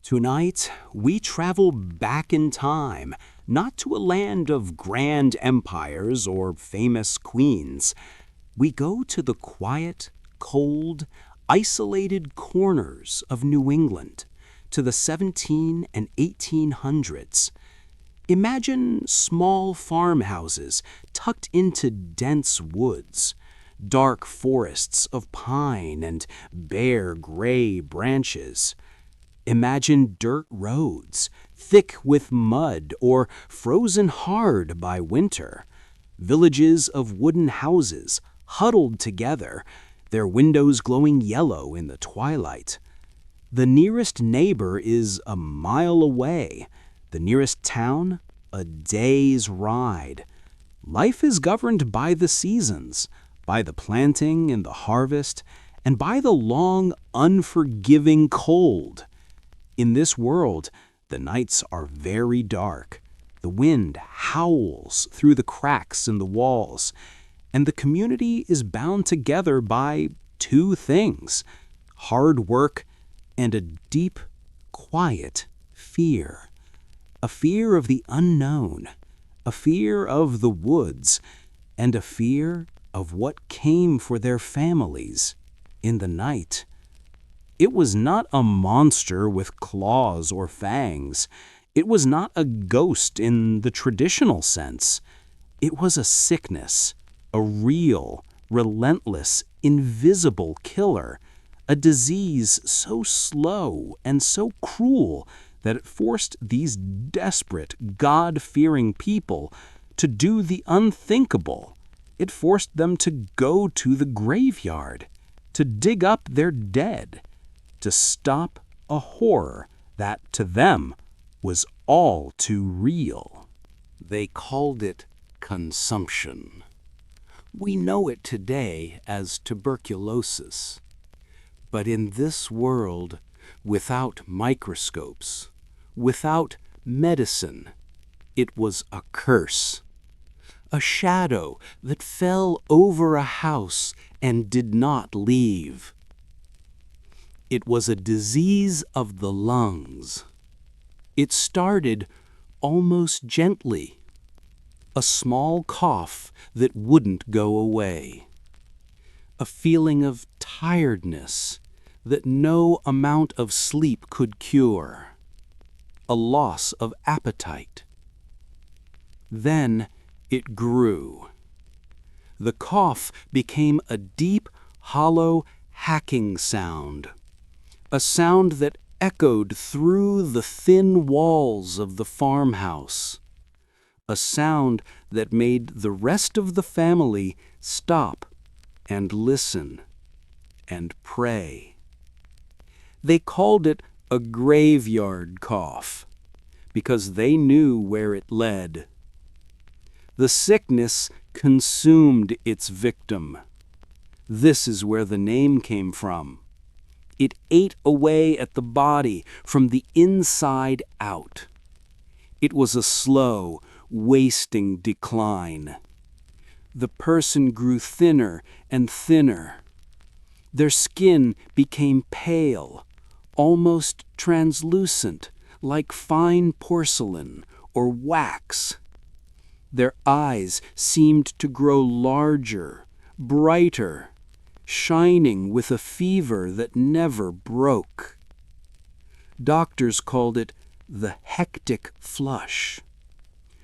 Tonight, we travel back in time, not to a land of grand empires or famous queens. We go to the quiet, cold, isolated corners of New England, to the 17 and 1800s. Imagine small farmhouses tucked into dense woods, dark forests of pine and bare gray branches. Imagine dirt roads, thick with mud or frozen hard by winter. Villages of wooden houses, huddled together, their windows glowing yellow in the twilight. The nearest neighbor is a mile away. The nearest town, a day's ride. Life is governed by the seasons, by the planting and the harvest, and by the long, unforgiving cold. In this world, the nights are very dark. The wind howls through the cracks in the walls, and the community is bound together by two things: hard work and a deep, quiet fear. A fear of the unknown, a fear of the woods, and a fear of what came for their families in the night. It was not a monster with claws or fangs. It was not a ghost in the traditional sense. It was a sickness, a real, relentless, invisible killer, a disease so slow and so cruel that it forced these desperate, God-fearing people to do the unthinkable. It forced them to go to the graveyard, to dig up their dead, to stop a horror that, to them, was all too real. They called it consumption. We know it today as tuberculosis. But in this world, without microscopes, without medicine, it was a curse. A shadow that fell over a house and did not leave. It was a disease of the lungs. It started almost gently, a small cough that wouldn't go away, a feeling of tiredness that no amount of sleep could cure, a loss of appetite. Then it grew. The cough became a deep, hollow, hacking sound, a sound that echoed through the thin walls of the farmhouse, a sound that made the rest of the family stop and listen and pray. They called it a graveyard cough because they knew where it led. The sickness consumed its victim. This is where the name came from. It ate away at the body from the inside out. It was a slow, wasting decline. The person grew thinner and thinner. Their skin became pale, almost translucent, like fine porcelain or wax. Their eyes seemed to grow larger, brighter, shining with a fever that never broke. Doctors called it the hectic flush,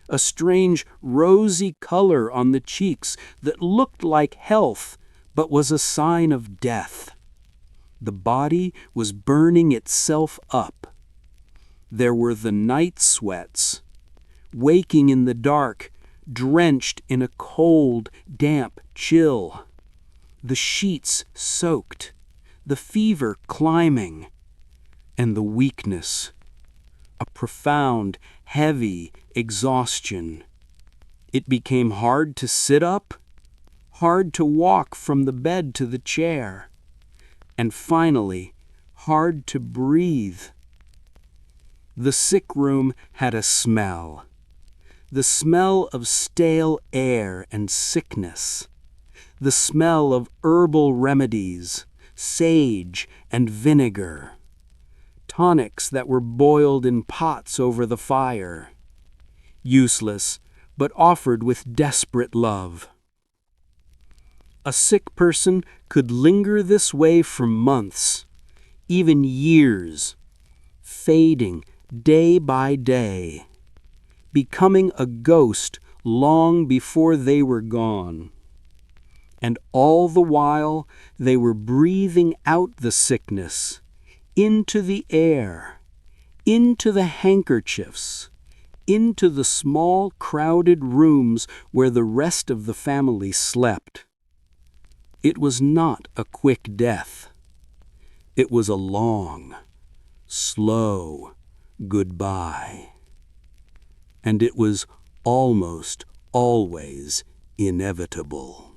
a strange rosy color on the cheeks that looked like health but was a sign of death. The body was burning itself up. There were the night sweats, waking in the dark, drenched in a cold, damp chill. The sheets soaked, the fever climbing, and the weakness, a profound, heavy exhaustion. It became hard to sit up, hard to walk from the bed to the chair, and finally, hard to breathe. The sick room had a smell, the smell of stale air and sickness, the smell of herbal remedies, sage and vinegar. tonics that were boiled in pots over the fire. Useless, but offered with desperate love. A sick person could linger this way for months, even years, fading day by day, becoming a ghost long before they were gone. And all the while they were breathing out the sickness, into the air, into the handkerchiefs, into the small crowded rooms where the rest of the family slept. It was not a quick death. It was a long, slow goodbye. And it was almost always inevitable.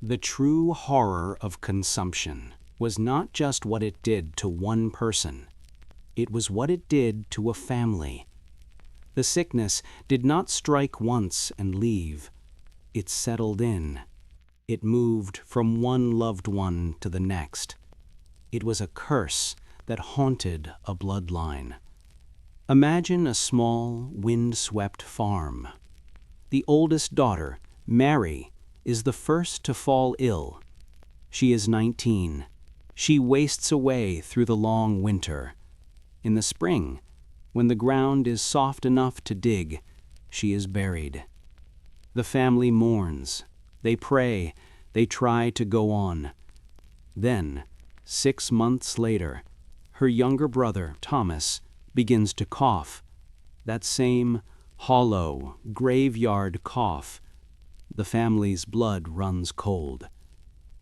The true horror of consumption was not just what it did to one person. It was what it did to a family. The sickness did not strike once and leave. It settled in. It moved from one loved one to the next. It was a curse that haunted a bloodline. Imagine a small, wind-swept farm. The oldest daughter, Mary, is the first to fall ill. She is 19. She wastes away through the long winter. In the spring, when the ground is soft enough to dig, she is buried. The family mourns. They pray. They try to go on. Then, 6 months later, her younger brother, Thomas, begins to cough. That same hollow, graveyard cough. The family's blood runs cold.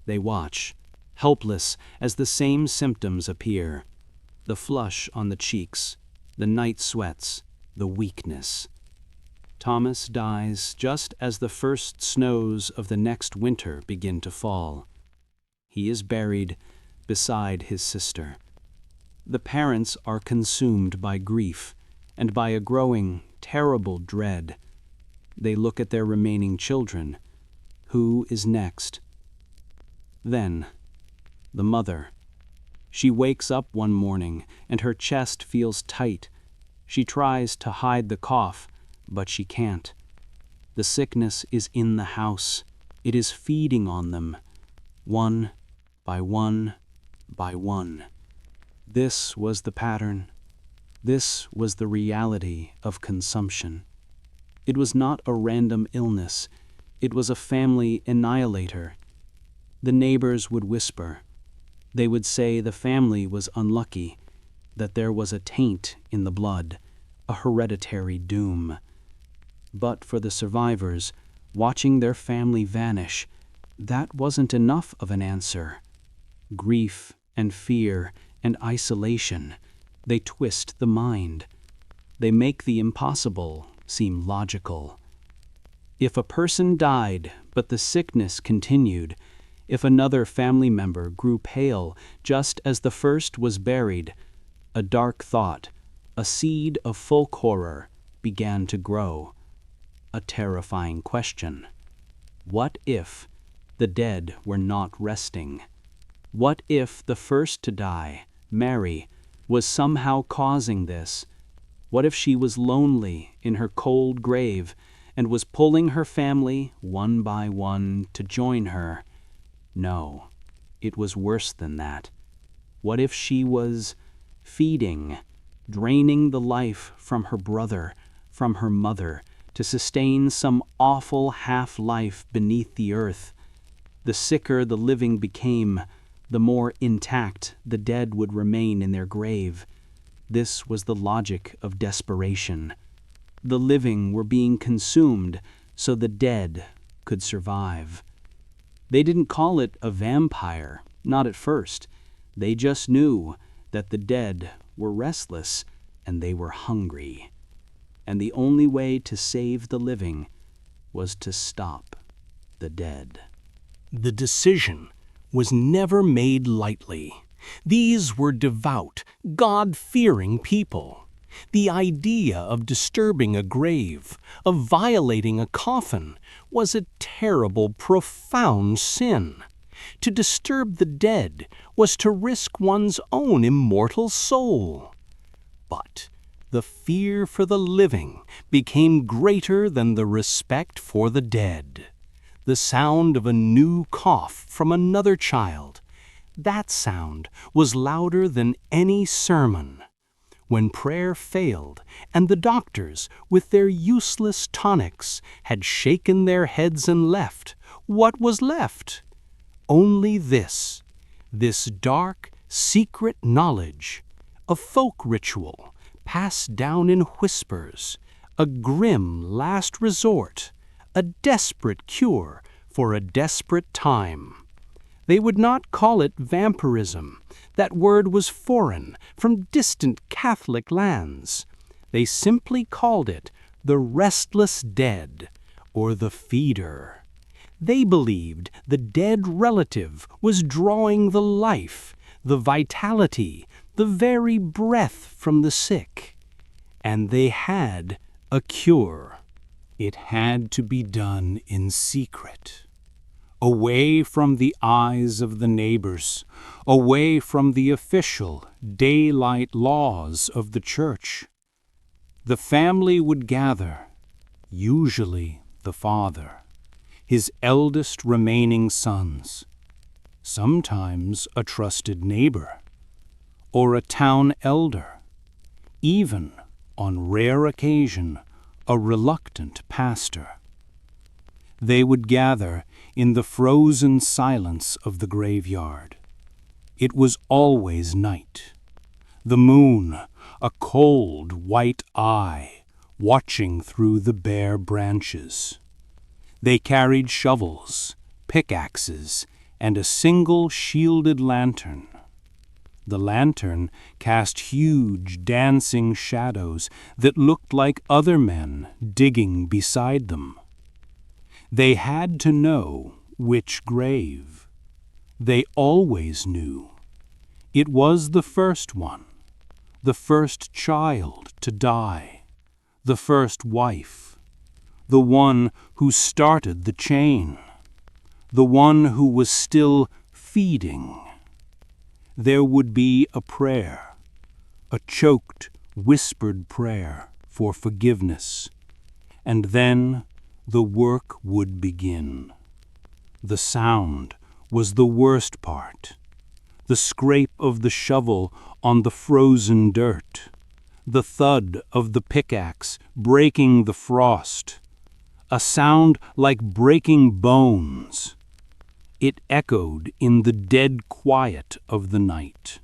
They watch, helpless as the same symptoms appear. The flush on the cheeks, the night sweats, the weakness. Thomas dies just as the first snows of the next winter begin to fall. He is buried beside his sister. The parents are consumed by grief and by a growing, terrible dread. They look at their remaining children. Who is next? Then, the mother. She wakes up one morning and her chest feels tight. She tries to hide the cough, but she can't. The sickness is in the house. It is feeding on them, one by one by one. This was the pattern. This was the reality of consumption. It was not a random illness. It was a family annihilator. The neighbors would whisper. They would say the family was unlucky, that there was a taint in the blood, a hereditary doom. But for the survivors, watching their family vanish, that wasn't enough of an answer. Grief and fear and isolation, they twist the mind. They make the impossible seem logical. If a person died, but the sickness continued, if another family member grew pale just as the first was buried, a dark thought, a seed of folk horror, began to grow. A terrifying question. What if the dead were not resting? What if the first to die, Mary, was somehow causing this? What if she was lonely in her cold grave and was pulling her family one by one to join her? No, it was worse than that. What if she was feeding, draining the life from her brother, from her mother, to sustain some awful half-life beneath the earth? The sicker the living became, the more intact the dead would remain in their grave. This was the logic of desperation. The living were being consumed so the dead could survive. They didn't call it a vampire, not at first. They just knew that the dead were restless and they were hungry. And the only way to save the living was to stop the dead. The decision was never made lightly. These were devout, God-fearing people. The idea of disturbing a grave, of violating a coffin, was a terrible, profound sin. To disturb the dead was to risk one's own immortal soul. But the fear for the living became greater than the respect for the dead. The sound of a new cough from another child, that sound was louder than any sermon. When prayer failed, and the doctors, with their useless tonics, had shaken their heads and left, what was left? Only this dark, secret knowledge, a folk ritual passed down in whispers, a grim last resort, a desperate cure for a desperate time. They would not call it vampirism. That word was foreign, from distant Catholic lands. They simply called it the restless dead, or the feeder. They believed the dead relative was drawing the life, the vitality, the very breath from the sick. And they had a cure. It had to be done in secret, away from the eyes of the neighbors, away from the official, daylight laws of the church. The family would gather, usually the father, his eldest remaining sons, sometimes a trusted neighbor, or a town elder, even, on rare occasion, a reluctant pastor. They would gather in the frozen silence of the graveyard. It was always night. The moon, a cold white eye, watching through the bare branches. They carried shovels, pickaxes, and a single shielded lantern. The lantern cast huge dancing shadows that looked like other men digging beside them. They had to know which grave. They always knew. It was the first one, the first child to die, the first wife, the one who started the chain, the one who was still feeding. There would be a prayer, a choked, whispered prayer for forgiveness, and then the work would begin. The sound was the worst part. The scrape of the shovel on the frozen dirt, the thud of the pickaxe breaking the frost, a sound like breaking bones. It echoed in the dead quiet of the night.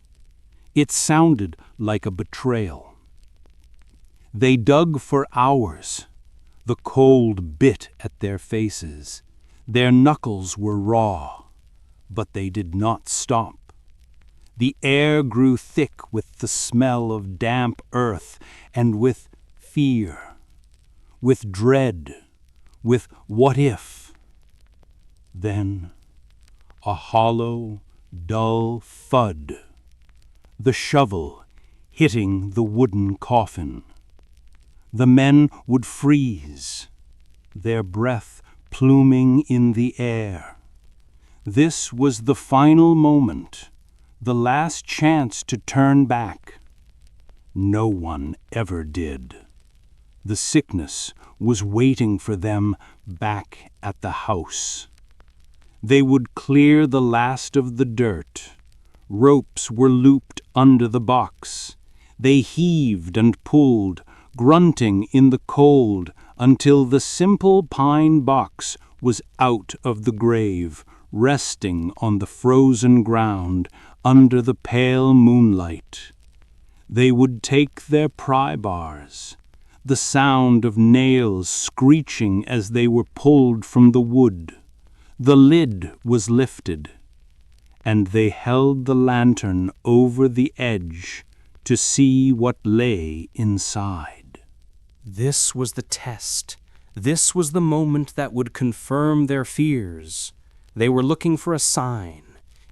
It sounded like a betrayal. They dug for hours. The cold bit at their faces. Their knuckles were raw, but they did not stop. The air grew thick with the smell of damp earth and with fear, with dread, with what if. Then a hollow, dull thud, the shovel hitting the wooden coffin. The men would freeze, their breath pluming in the air. This was the final moment, the last chance to turn back. No one ever did. The sickness was waiting for them back at the house. They would clear the last of the dirt. Ropes were looped under the box. They heaved and pulled, grunting in the cold, until the simple pine box was out of the grave, resting on the frozen ground under the pale moonlight. They would take their pry bars, the sound of nails screeching as they were pulled from the wood. The lid was lifted, and they held the lantern over the edge to see what lay inside. This was the test. This was the moment that would confirm their fears. They were looking for a sign.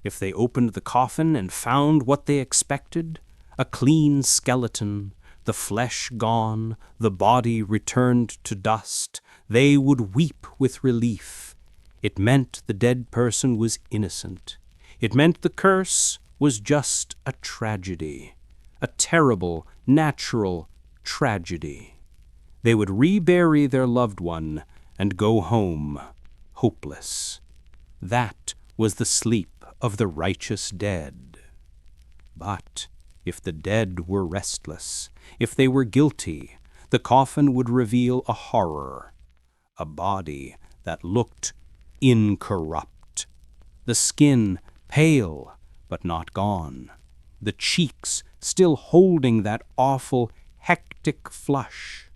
If they opened the coffin and found what they expected, a clean skeleton, the flesh gone, the body returned to dust, they would weep with relief. It meant the dead person was innocent. It meant the curse was just a tragedy, a terrible, natural tragedy. They would rebury their loved one and go home, hopeless. That was the sleep of the righteous dead. But if the dead were restless, if they were guilty, the coffin would reveal a horror, a body that looked incorrupt, the skin pale but not gone, the cheeks still holding that awful hectic flush.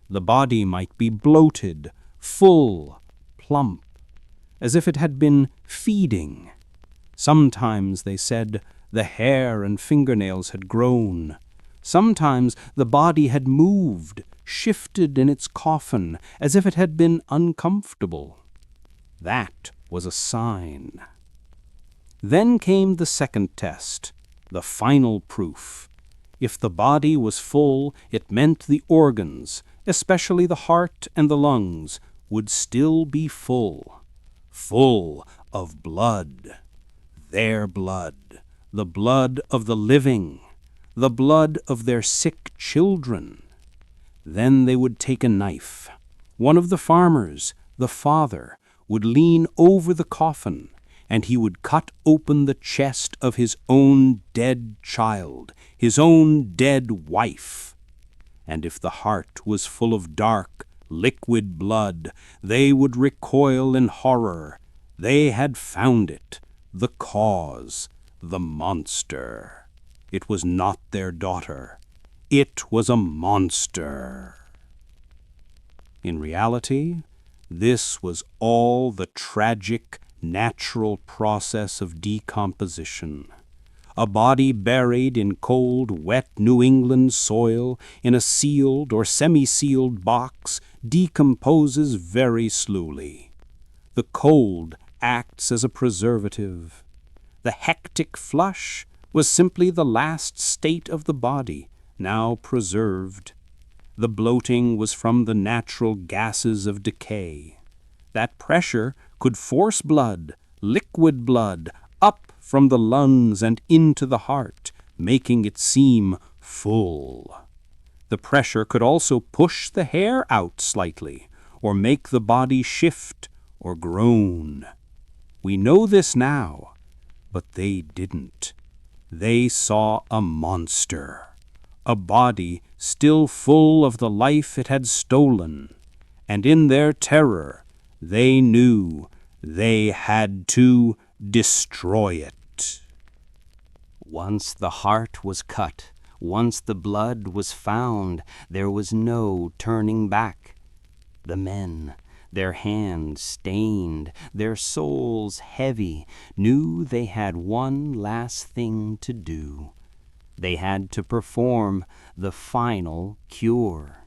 The body might be bloated, full, plump, as if it had been feeding. Sometimes, they said, the hair and fingernails had grown. Sometimes the body had moved, shifted in its coffin, as if it had been uncomfortable. That was a sign. Then came the second test, the final proof. If the body was full, it meant the organs, especially the heart and the lungs, would still be full. Full of blood. Their blood. The blood of the living. The blood of their sick children. Then they would take a knife. One of the farmers, the father, would lean over the coffin, and he would cut open the chest of his own dead child, his own dead wife. And if the heart was full of dark, liquid blood, they would recoil in horror. They had found it, the cause, the monster. It was not their daughter. It was a monster. In reality, this was all the tragic, natural process of decomposition. A body buried in cold, wet New England soil in a sealed or semi-sealed box decomposes very slowly. The cold acts as a preservative. The hectic flush was simply the last state of the body, now preserved. The bloating was from the natural gases of decay. That pressure could force blood, liquid blood, up from the lungs and into the heart, making it seem full. The pressure could also push the hair out slightly, or make the body shift or groan. We know this now, but they didn't. They saw a monster, a body still full of the life it had stolen, and in their terror they knew they had to destroy it. Once the heart was cut, once the blood was found, there was no turning back. The men, their hands stained, their souls heavy, knew they had one last thing to do. They had to perform the final cure.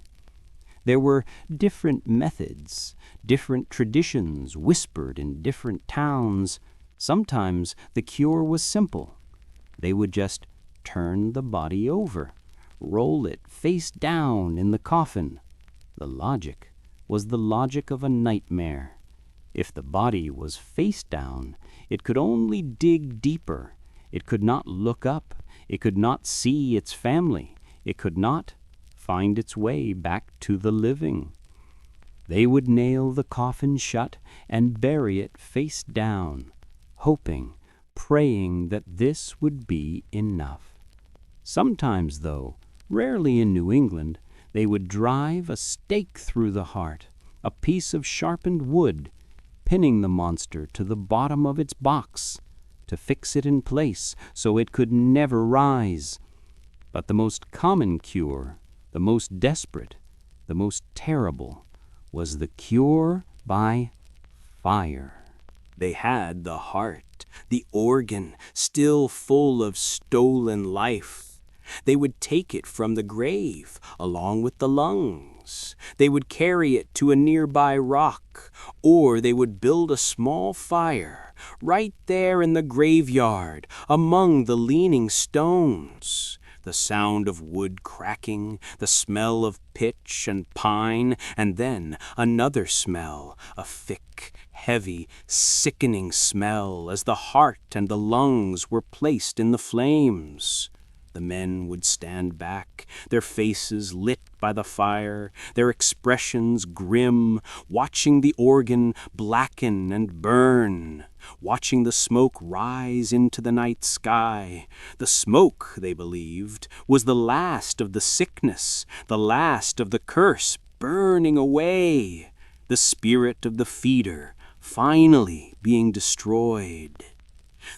There were different methods, different traditions whispered in different towns. Sometimes the cure was simple. They would just turn the body over, roll it face down in the coffin. The logic was the logic of a nightmare. If the body was face down, it could only dig deeper. It could not look up. It could not see its family. It could not find its way back to the living. They would nail the coffin shut and bury it face down, hoping, praying that this would be enough. Sometimes, though, rarely in New England, they would drive a stake through the heart, a piece of sharpened wood, pinning the monster to the bottom of its box, to fix it in place so it could never rise. But the most common cure, the most desperate, the most terrible, was the cure by fire. They had the heart, the organ, still full of stolen life. They would take it from the grave, along with the lungs. They would carry it to a nearby rock, or they would build a small fire right there in the graveyard, among the leaning stones. the sound of wood cracking, the smell of pitch and pine, and then another smell, a thick, heavy, sickening smell as the heart and the lungs were placed in the flames. The men would stand back, their faces lit by the fire, their expressions grim, watching the organ blacken and burn, watching the smoke rise into the night sky. The smoke, they believed, was the last of the sickness, the last of the curse burning away, the spirit of the feeder finally being destroyed.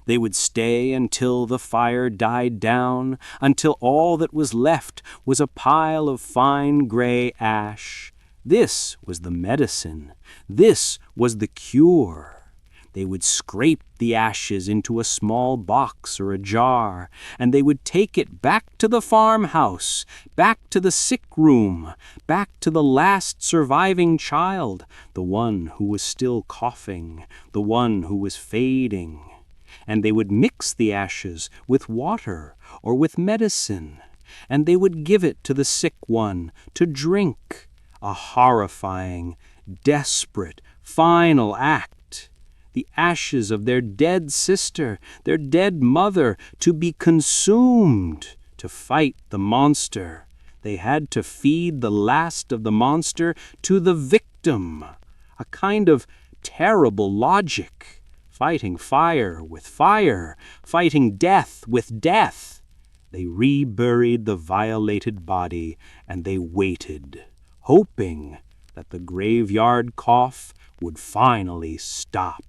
They would stay until the fire died down, until all that was left was a pile of fine gray ash. This was the medicine. This was the cure. They would scrape the ashes into a small box or a jar, and they would take it back to the farmhouse, back to the sick room, back to the last surviving child, the one who was still coughing, the one who was fading. And they would mix the ashes with water or with medicine, and they would give it to the sick one to drink, a horrifying, desperate, final act. The ashes of their dead sister, their dead mother, to be consumed to fight the monster. They had to feed the last of the monster to the victim, a kind of terrible logic. Fighting fire with fire, fighting death with death. They reburied the violated body, and they waited, hoping that the graveyard cough would finally stop.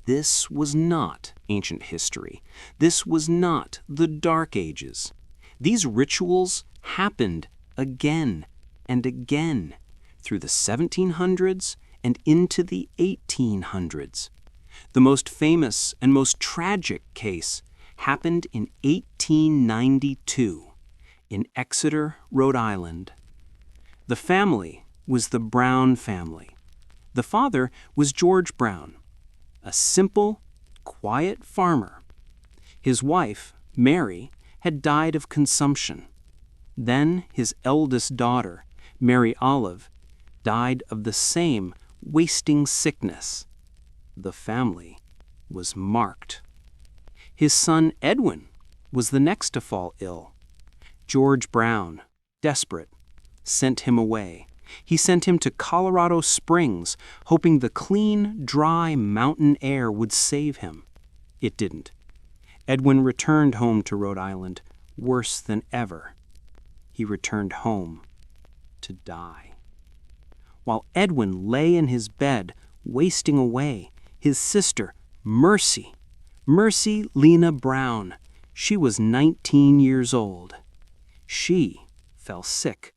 This was not ancient history. This was not the Dark Ages. These rituals happened again and again through the 1700s and into the 1800s. The most famous and most tragic case happened in 1892 in Exeter, Rhode Island. The family was the Brown family. The father was George Brown, a simple, quiet farmer. His wife, Mary, had died of consumption. Then his eldest daughter, Mary Olive, died of the same wasting sickness. The family was marked. His son Edwin was the next to fall ill. George Brown, desperate, sent him away. He sent him to Colorado Springs, hoping the clean, dry mountain air would save him. It didn't. Edwin returned home to Rhode Island, worse than ever. He returned home to die. While Edwin lay in his bed, wasting away, his sister, Mercy Lena Brown, she was 19 years old. She fell sick,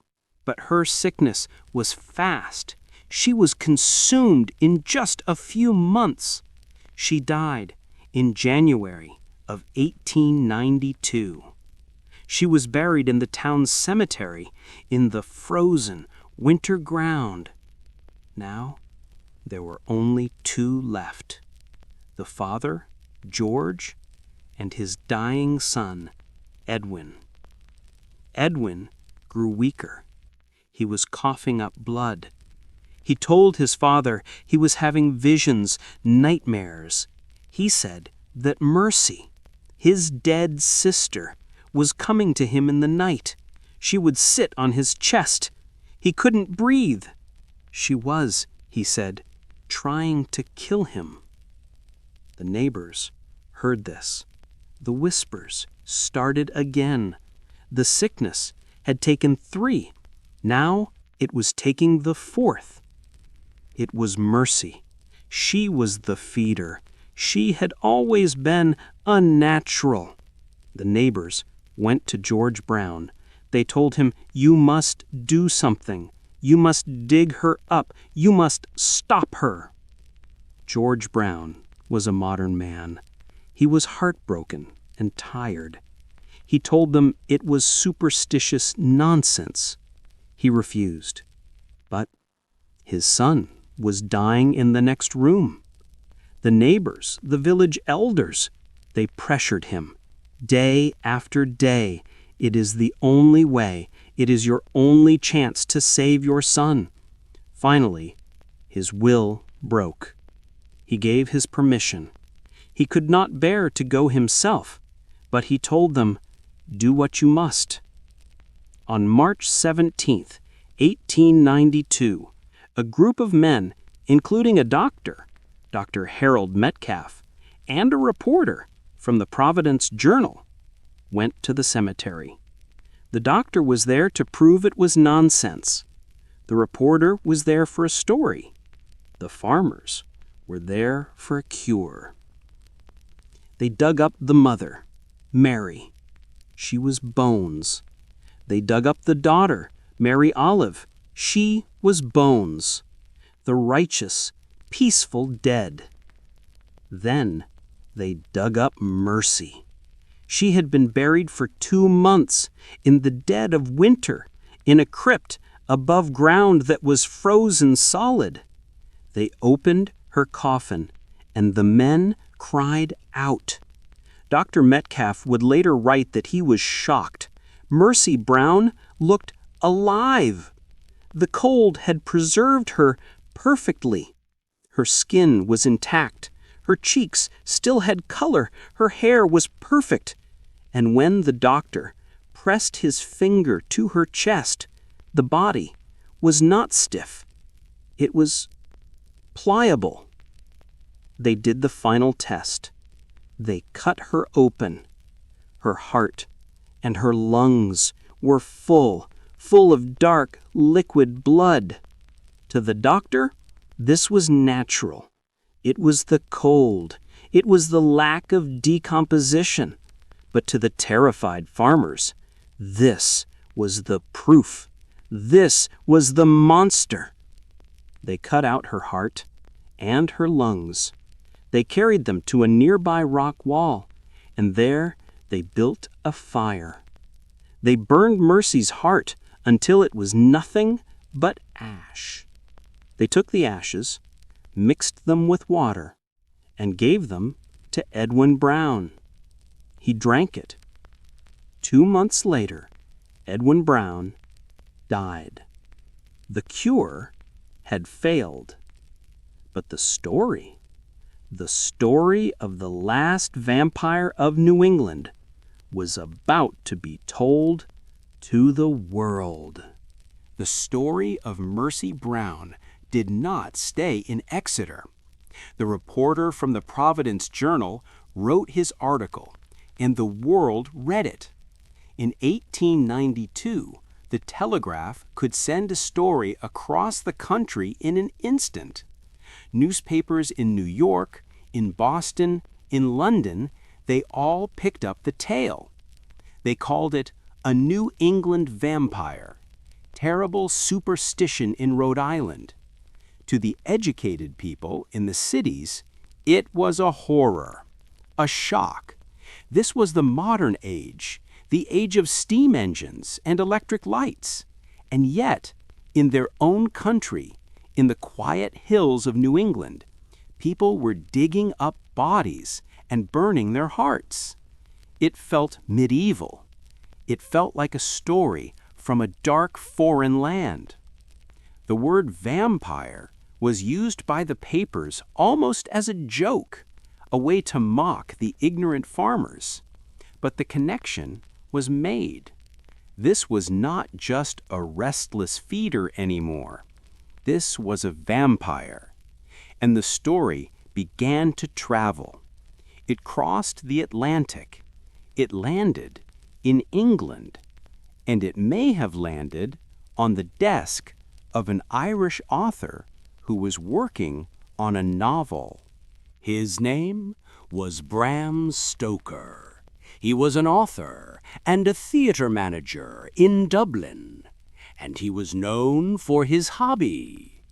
but her sickness was fast. She was consumed in just a few months. She died in January of 1892. She was buried in the town's cemetery in the frozen winter ground. Now, there were only two left, the father, George, and his dying son, Edwin. Edwin grew weaker. He was coughing up blood. He told his father he was having visions, nightmares. He said that Mercy, his dead sister, was coming to him in the night. She would sit on his chest. He couldn't breathe. She was, he said, trying to kill him. The neighbors heard this. The whispers started again. The sickness had taken 3. Now it was taking the 4th. It was Mercy. She was the feeder. She had always been unnatural. The neighbors went to George Brown. They told him, "You must do something. You must dig her up. You must stop her." George Brown was a modern man. He was heartbroken and tired. He told them it was superstitious nonsense. He refused. But his son was dying in the next room. The neighbors, the village elders, they pressured him. Day after day, It is the only way. It is your only chance to save your son." Finally, his will broke. He gave his permission. He could not bear to go himself, but he told them, "Do what you must." On March 17th, 1892, a group of men, including a doctor, Dr. Harold Metcalf, and a reporter from the Providence Journal, went to the cemetery. The doctor was there to prove it was nonsense. The reporter was there for a story. The farmers were there for a cure. They dug up the mother, Mary. She was bones. They dug up the daughter, Mary Olive. She was bones. The righteous, peaceful dead. Then they dug up Mercy. She had been buried for 2 months in the dead of winter in a crypt above ground that was frozen solid. They opened her coffin, and the men cried out. Dr. Metcalf would later write that he was shocked. Mercy Brown looked alive. The cold had preserved her perfectly. Her skin was intact. Her cheeks still had color. Her hair was perfect. And when the doctor pressed his finger to her chest, the body was not stiff. It was pliable. They did the final test. They cut her open. Her heart and her lungs were full of dark, liquid blood. To the doctor, this was natural. It was the cold. It was the lack of decomposition. But to the terrified farmers, this was the proof. This was the monster. They cut out her heart and her lungs. They carried them to a nearby rock wall, and there they built a fire. They burned Mercy's heart until it was nothing but ash. They took the ashes, mixed them with water, and gave them to Edwin Brown. He drank it. 2 months later, Edwin Brown died. The cure had failed. But the story of the last vampire of New England, was about to be told to the world. The story of Mercy Brown did not stay in Exeter. The reporter from the Providence Journal wrote his article, and the world read it. In 1892, the Telegraph could send a story across the country in an instant. Newspapers in New York, in Boston, in London, they all picked up the tale. They called it a New England vampire, terrible superstition in Rhode Island. To the educated people in the cities, it was a horror, a shock. This was the modern age, the age of steam engines and electric lights. And yet, in their own country, in the quiet hills of New England, people were digging up bodies and burning their hearts. It felt medieval. It felt like a story from a dark foreign land. The word vampire was used by the papers almost as a joke, a way to mock the ignorant farmers. But the connection was made. This was not just a restless feeder anymore. This was a vampire. And the story began to travel. It crossed the Atlantic. It landed in England. And it may have landed on the desk of an Irish author who was working on a novel. His name was Bram Stoker. He was an author and a theater manager in Dublin, and he was known for his hobby.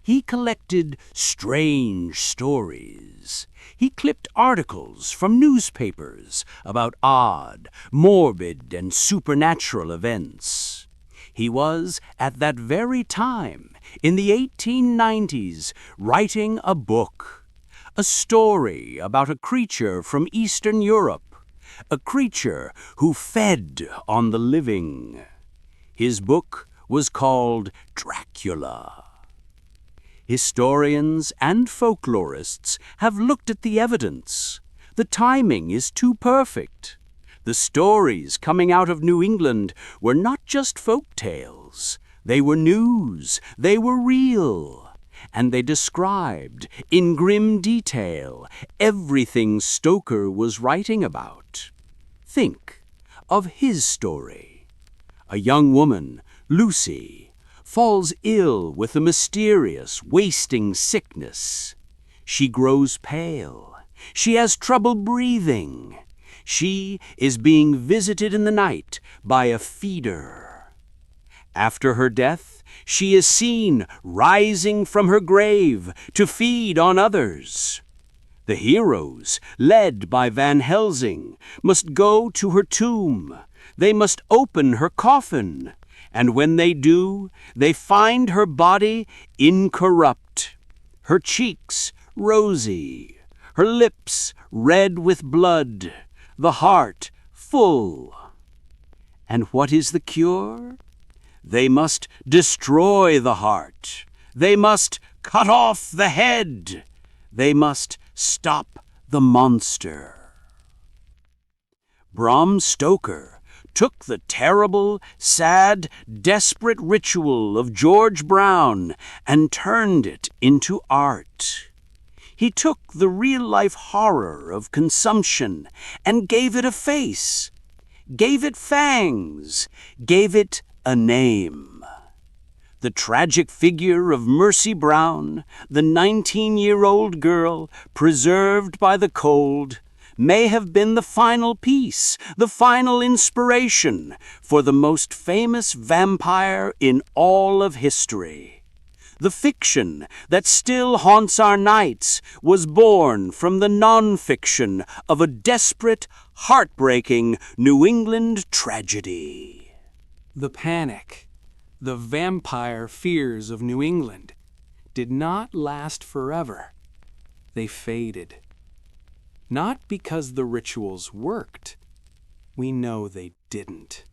He collected strange stories. He clipped articles from newspapers about odd, morbid, and supernatural events. He was, at that very time, in the 1890s, writing a book, a story about a creature from Eastern Europe, a creature who fed on the living. His book was called Dracula. Historians and folklorists have looked at the evidence. The timing is too perfect. The stories coming out of New England were not just folk tales. They were news. They were real. And they described, in grim detail, everything Stoker was writing about. Think of his story. A young woman, Lucy, falls ill with a mysterious, wasting sickness. She grows pale. She has trouble breathing. She is being visited in the night by a feeder. After her death, she is seen rising from her grave to feed on others. The heroes, led by Van Helsing, must go to her tomb. They must open her coffin. And when they do, they find her body incorrupt, her cheeks rosy, her lips red with blood, the heart full. And what is the cure? They must destroy the heart. They must cut off the head. They must stop the monster. Bram Stoker took the terrible, sad, desperate ritual of George Brown and turned it into art. He took the real-life horror of consumption and gave it a face, gave it fangs, gave it a name. The tragic figure of Mercy Brown, the 19-year-old girl preserved by the cold, may have been the final piece, the final inspiration for the most famous vampire in all of history. The fiction that still haunts our nights was born from the non-fiction of a desperate, heartbreaking New England tragedy. The panic, the vampire fears of New England, did not last forever. They faded. Not because the rituals worked. We know they didn't.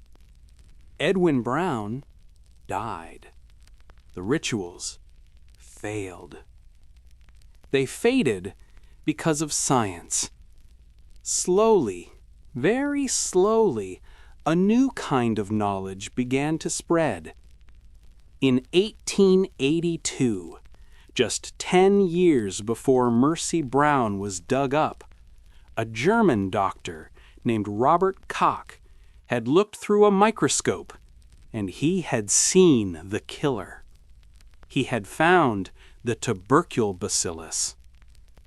Edwin Brown died. The rituals failed. They faded because of science. Slowly, very slowly, a new kind of knowledge began to spread. In 1882, just 10 years before Mercy Brown was dug up, a German doctor named Robert Koch had looked through a microscope, and he had seen the killer. He had found the tubercle bacillus,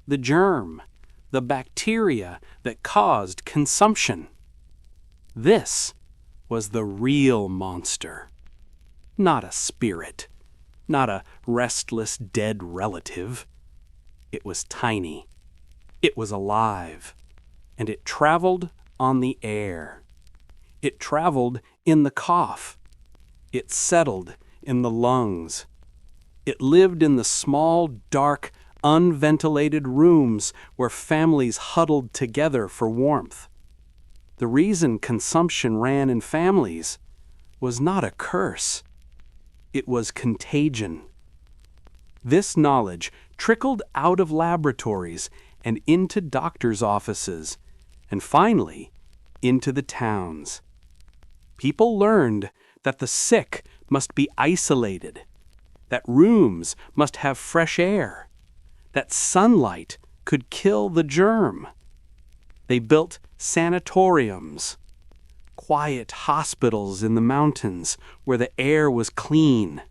the germ, the bacteria that caused consumption. This was the real monster, not a spirit, not a restless dead relative. It was tiny. It was alive. And it traveled on the air. It traveled in the cough. It settled in the lungs. It lived in the small, dark, unventilated rooms where families huddled together for warmth. The reason consumption ran in families was not a curse. It was contagion. This knowledge trickled out of laboratories and into doctors' offices, and finally, into the towns. People learned that the sick must be isolated, that rooms must have fresh air, that sunlight could kill the germ. They built sanatoriums, quiet hospitals in the mountains where the air was clean,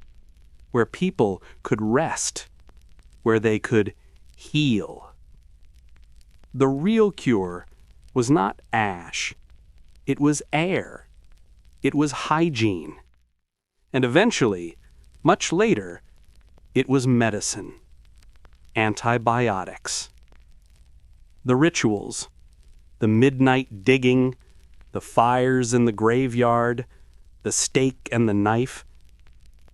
where people could rest, where they could heal. The real cure was not ash. It was air. It was hygiene. And eventually, much later, it was medicine. Antibiotics. The rituals, the midnight digging, the fires in the graveyard, the stake and the knife,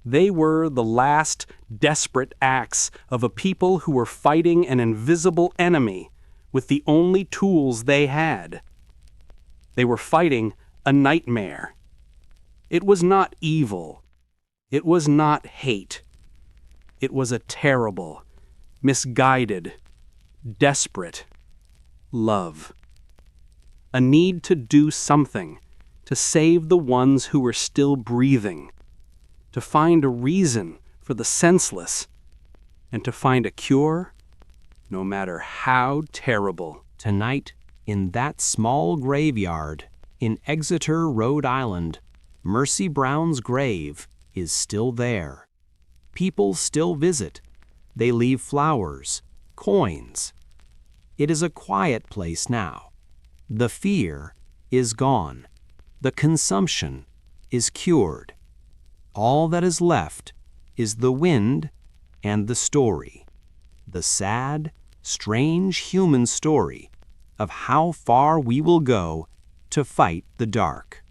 they were the last desperate acts of a people who were fighting an invisible enemy with the only tools they had. They were fighting a nightmare. It was not evil. It was not hate. It was a terrible, misguided, desperate love. A need to do something, to save the ones who were still breathing, to find a reason for the senseless, and to find a cure, no matter how terrible. Tonight, in that small graveyard in Exeter, Rhode Island, Mercy Brown's grave is still there. People still visit. They leave flowers, coins. It is a quiet place now. The fear is gone. The consumption is cured. All that is left is the wind and the story. The sad, strange human story of how far we will go to fight the dark.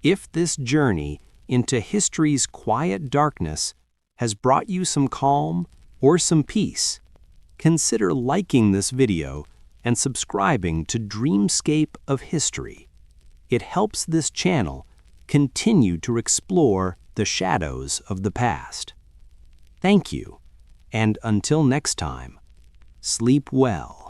If this journey into history's quiet darkness has brought you some calm or some peace, consider liking this video and subscribing to Dreamscape of History. It helps this channel continue to explore the shadows of the past. Thank you, and until next time, sleep well.